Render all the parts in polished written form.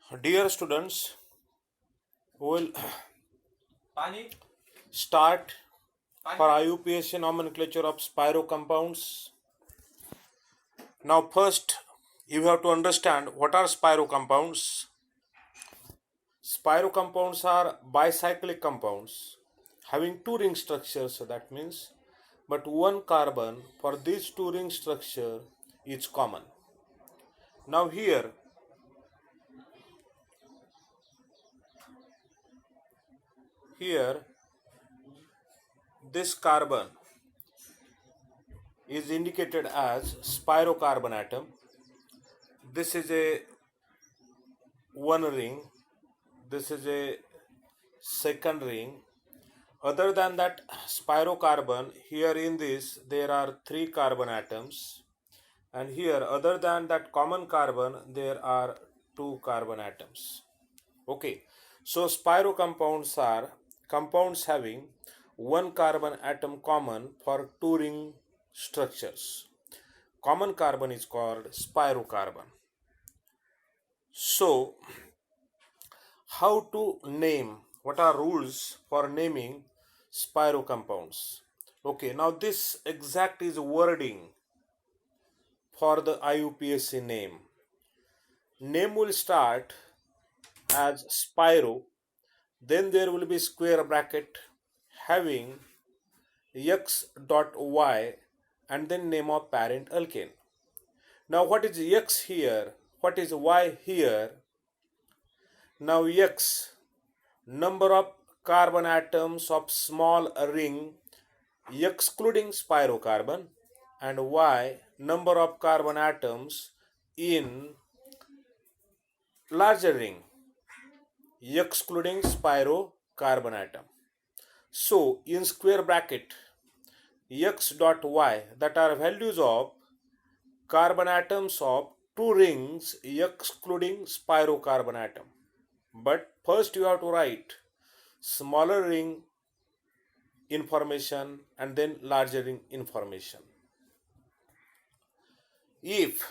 Dear students, we'll पानी start for पानी IUPAC nomenclature of spiro compounds. Now, first, you have to understand what are spiro compounds. Spiro compounds are bicyclic compounds having two ring structures, that means, but one carbon for these two ring structure is common. Now, here, this carbon is indicated as spirocarbon atom. This is a one ring, this is a second ring. Other than that spirocarbon, here in this there are three carbon atoms, and here other than that common carbon there are two carbon atoms. Okay, so spiro compounds are compounds having one carbon atom common for two ring structures. Common carbon is called spirocarbon. So, how to name? What are rules for naming spiro compounds? Okay, now this exact is wording for the IUPAC name. Name will start as spiro, then there will be square bracket having x dot y and then name of parent alkane. Now what is x here? What is y here? Now x, number of carbon atoms of small ring excluding spirocarbon, and y, number of carbon atoms in larger ring excluding spirocarbon atom. So in square bracket x dot y, that are values of carbon atoms of two rings excluding spirocarbon atom. But first you have to write smaller ring information and then larger ring information. If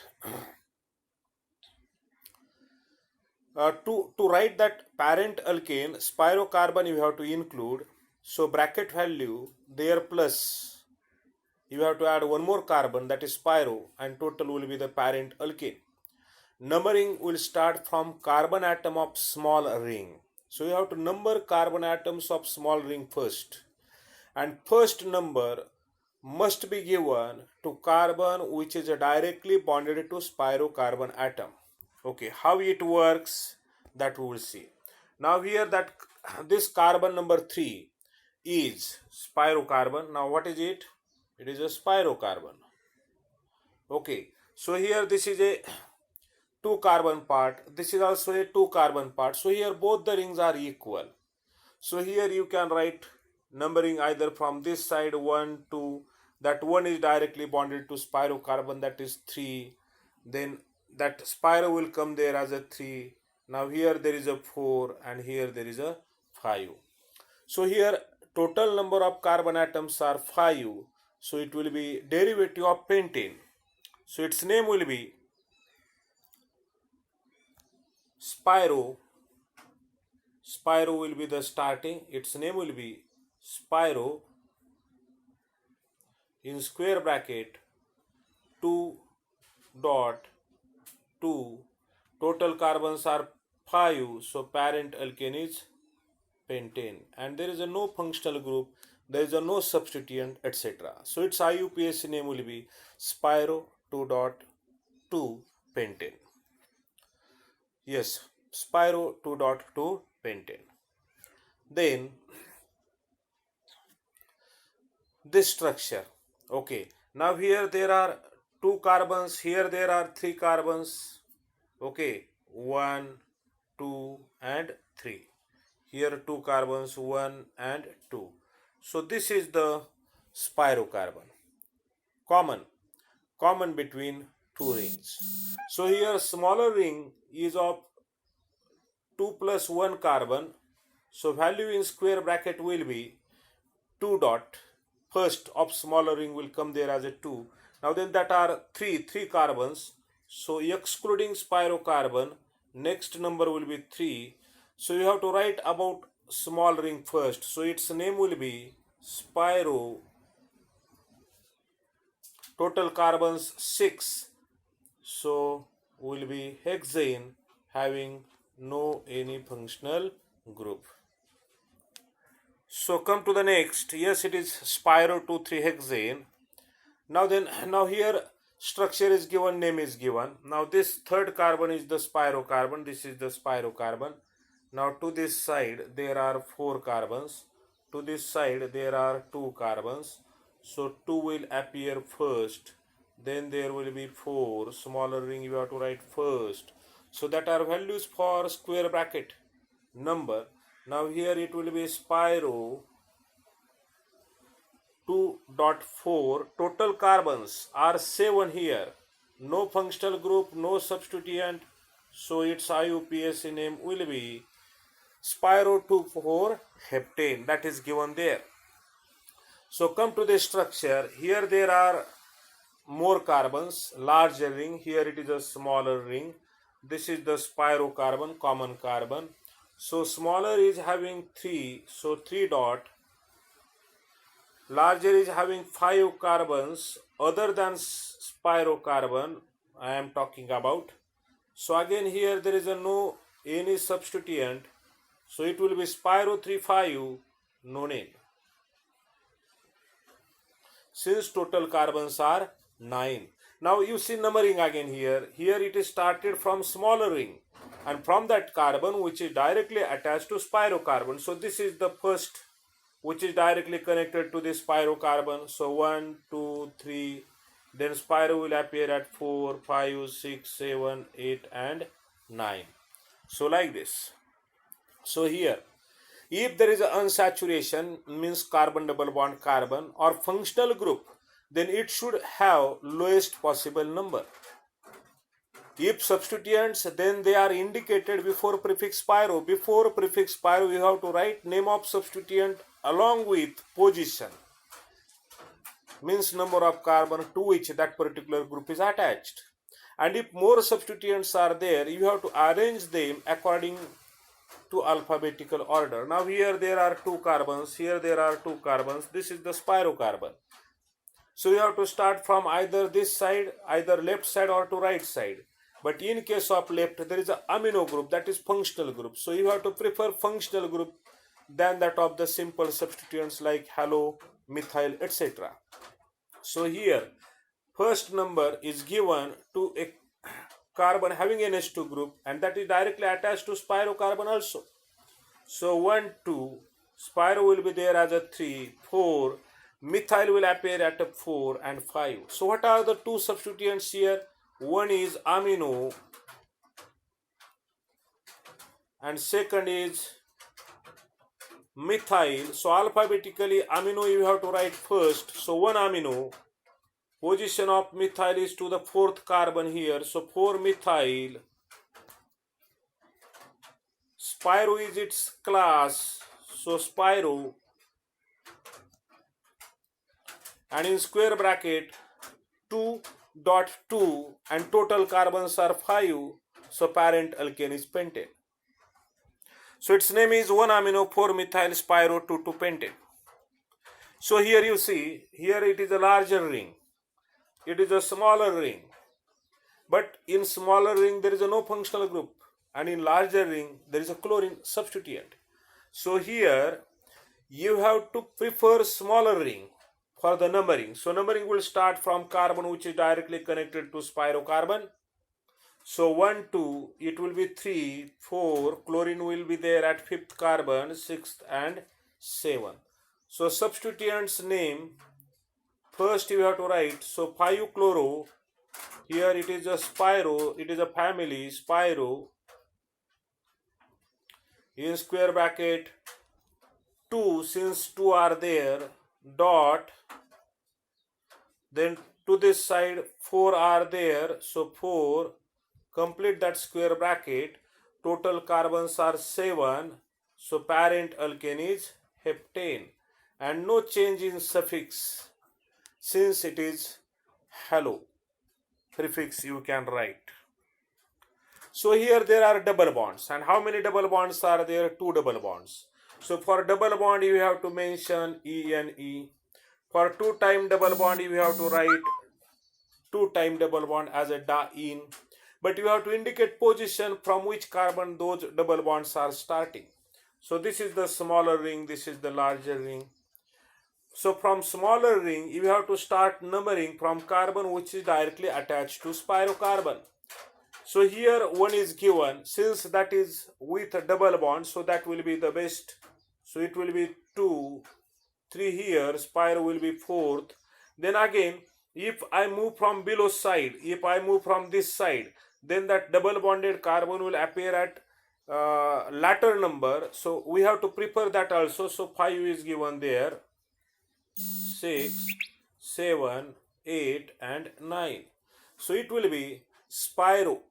to write that parent alkane spirocarbon you have to include, so bracket value there plus you have to add one more carbon, that is spiro, and total will be the parent alkane. Numbering will start from carbon atom of small ring. So you have to number carbon atoms of small ring first, and first number must be given to carbon which is directly bonded to spirocarbon atom. Okay, how it works, that we will see. Now here that this carbon number 3 is spirocarbon. Now what is it? It is a spirocarbon. Okay, so here this is a two carbon part, this is also a two carbon part, so here both the rings are equal. So here you can write numbering either from this side 1 2, that 1 is directly bonded to spirocarbon, that is 3, then that spiro will come there as a 3. Now here there is a 4 and here there is a 5. So here total number of carbon atoms are 5, so it will be derivative of pentane, so its name will be spiro. Spiro will be the starting, its name will be spiro in square bracket 2 dot 2, total carbons are 5, so parent alkane is pentane, and there is a no functional group, there is a no substituent, etc. So its IUPAC name will be spiro 2 dot 2 pentane. Yes, spiro 2 dot 2 pentane. Then this structure. Okay, now here there are two carbons, here there are three carbons. Okay, 1 2 and 3. Here two carbons, 1 and 2. So this is the spirocarbon, common between two rings. So here smaller ring is of 2 plus 1 carbon, so value in square bracket will be 2 dot, first of smaller ring will come there as a 2. Now then that are three carbons, so excluding spirocarbon, next number will be 3. So you have to write about small ring first. So its name will be spiro. Total carbons 6. So will be hexane having no any functional group. So come to the next. Yes, it is spiro 2,3 hexane. Now here structure is given, name is given. Now this third carbon is the spirocarbon. This is the spirocarbon. Now to this side there are 4 carbons. To this side there are 2 carbons. So 2 will appear first. Then there will be 4. Smaller ring you have to write first. So that are values for square bracket number. Now here it will be spiro 2.4. Total carbons are 7 here. No functional group, no substituent. So its IUPAC name will be spiro 2,4 heptane. That is given there. So come to the structure. Here there are more carbons, larger ring. Here it is a smaller ring. This is the spirocarbon, common carbon. So smaller is having 3. So 3 dot. Larger is having 5 carbons other than spirocarbon I am talking about. So again here there is a no any substituent. So it will be spiro 3,5 no name. Since total carbons are 9. Now you see numbering again here. Here it is started from smaller ring. And from that carbon which is directly attached to spirocarbon. So this is the first which is directly connected to this spirocarbon. So 1, 2, 3. Then spiro will appear at 4, 5, 6, 7, 8 and 9. So like this. So here, if there is an unsaturation, means carbon double bond carbon or functional group, then it should have lowest possible number. If substituents, then they are indicated before prefix spiro. Before prefix spiro, you have to write name of substituent along with position. Means number of carbon to which that particular group is attached. And if more substituents are there, you have to arrange them according to alphabetical order. Now here there are 2 carbons, here there are 2 carbons. This is the spirocarbon. So you have to start from either this side, either left side or to right side. But in case of left, there is an amino group, that is functional group. So you have to prefer functional group than that of the simple substituents like halo, methyl, etc. So here, first number is given to a carbon having NH2 group, and that is directly attached to spirocarbon also. So 1, 2, spiro will be there as a 3, 4, methyl will appear at a 4 and 5. So what are the 2 substituents here? One is amino and second is methyl. So alphabetically amino you have to write first. So 1 amino, position of methyl is to the 4th carbon here. So 4 methyl, spiro is its class. So spiro, and in square bracket 2.2 and total carbons are 5. So parent alkane is pentane. So its name is 1 amino 4 methyl spiro 2,2 pentane. So here you see, here it is a larger ring. It is a smaller ring. But in smaller ring there is a no functional group. And in larger ring there is a chlorine substituent. So here you have to prefer smaller ring for the numbering. So numbering will start from carbon which is directly connected to spirocarbon. So 1, 2, it will be 3, 4, chlorine will be there at 5th carbon, 6th and 7. So substituents name, first you have to write, so 5-chloro, here it is a spiro, it is a family, spiro, in square bracket 2, since 2 are there, dot, then to this side 4 are there, so 4, complete that square bracket, total carbons are 7, so parent alkane is heptane, and no change in suffix since it is halo, prefix you can write. So here there are double bonds, and how many double bonds are there? 2 double bonds. So for double bond you have to mention ENE. For 2 time double bond you have to write 2 time double bond as a diene, but you have to indicate position from which carbon those double bonds are starting. So this is the smaller ring, this is the larger ring. So from smaller ring you have to start numbering from carbon which is directly attached to spirocarbon. So here one is given, since that is with a double bond, so that will be the best. So it will be 2, 3 here, spiro will be 4th. Then again, if I move from below side, if I move from this side, then that double bonded carbon will appear at latter number. So we have to prepare that also. So 5 is given there, 6, 7, 8 and 9. So it will be spiro.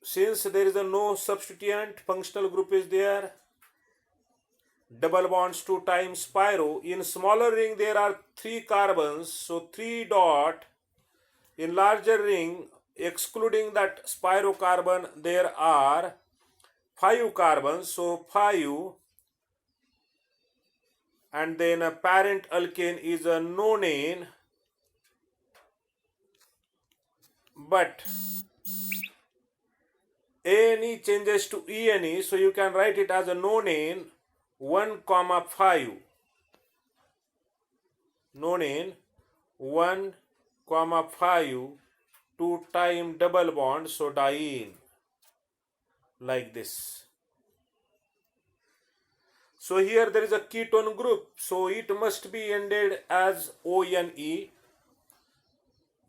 Since there is a no substituent, functional group is there. Double bonds 2 times spiro. In smaller ring there are 3 carbons, so 3 dot. In larger ring, excluding that spirocarbon, there are 5 carbons, so 5. And then a parent alkane is a nonane, but ANE changes to ENE, so you can write it as a nonane 1, 5. Nonane 1, 5, 2 time double bond, so diene, like this. So here there is a ketone group, so it must be ended as ONE.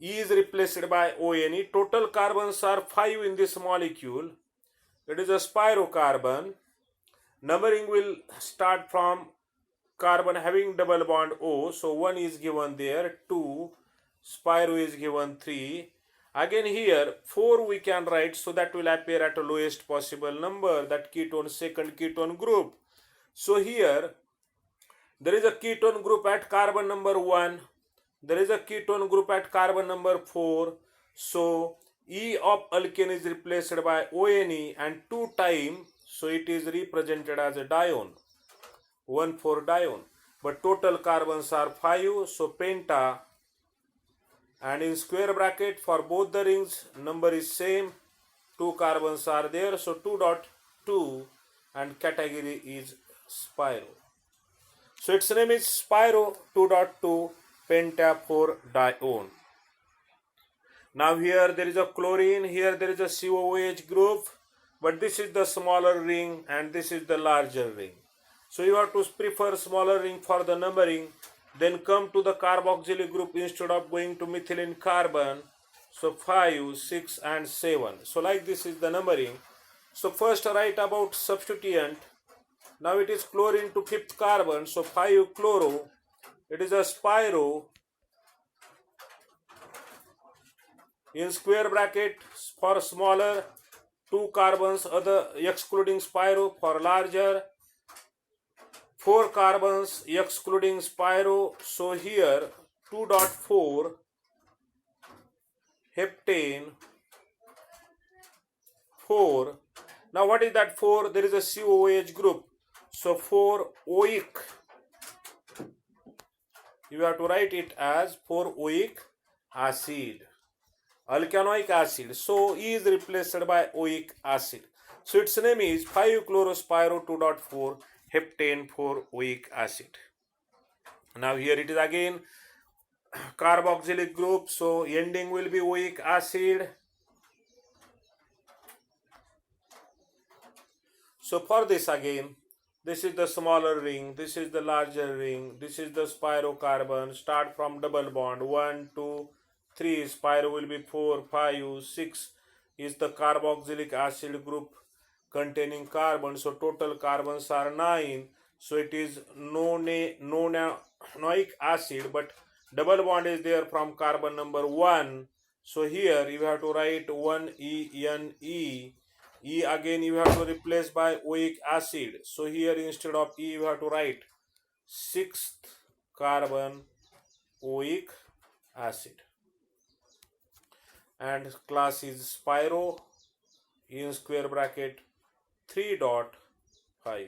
E is replaced by ONE. Total carbons are 5 in this molecule. It is a spirocarbon. Numbering will start from carbon having double bond O. So 1 is given there, 2, spiro is given 3. Again here 4 we can write, so that will appear at the lowest possible number, that ketone, second ketone group. So here there is a ketone group at carbon number 1. There is a ketone group at carbon number 4. So E of alkane is replaced by ONE and 2 time, so it is represented as a dione, 1,4-dione. But total carbons are 5, so penta, and in square bracket for both the rings number is same, 2 carbons are there, so 2.2 and category is spiro. So its name is spiro 2.2 penta-4-dione. Now here there is a chlorine, here there is a COOH group, but this is the smaller ring and this is the larger ring. So you have to prefer smaller ring for the numbering, then come to the carboxylic group instead of going to methylene carbon. So 5, 6 and 7. So like this is the numbering. So first write about substituent. Now it is chlorine to 5th carbon, so 5 chloro. It is a spiro. In square bracket for smaller, 2 carbons, other excluding spiro. For larger, 4 carbons excluding spiro. So here 2.4 heptane 4. Now what is that 4? There is a COOH group. So 4-oic. You have to write it as 4-oic acid. Alkanoic acid. So E is replaced by oic acid. So its name is 5-chlorospiro 2.4 heptane 4-oic acid. Now here it is again carboxylic group. So ending will be oic acid. So for this again, this is the smaller ring, this is the larger ring, this is the spirocarbon. Start from double bond, 1, 2, 3, spiro will be 4, 5, 6 is the carboxylic acid group containing carbon. So total carbons are 9. So it is nonanoic acid, but double bond is there from carbon number 1. So here you have to write 1-ene. E again you have to replace by oic acid. So here instead of E you have to write 6th carbon oic acid. and class is spiro in square bracket 3.5.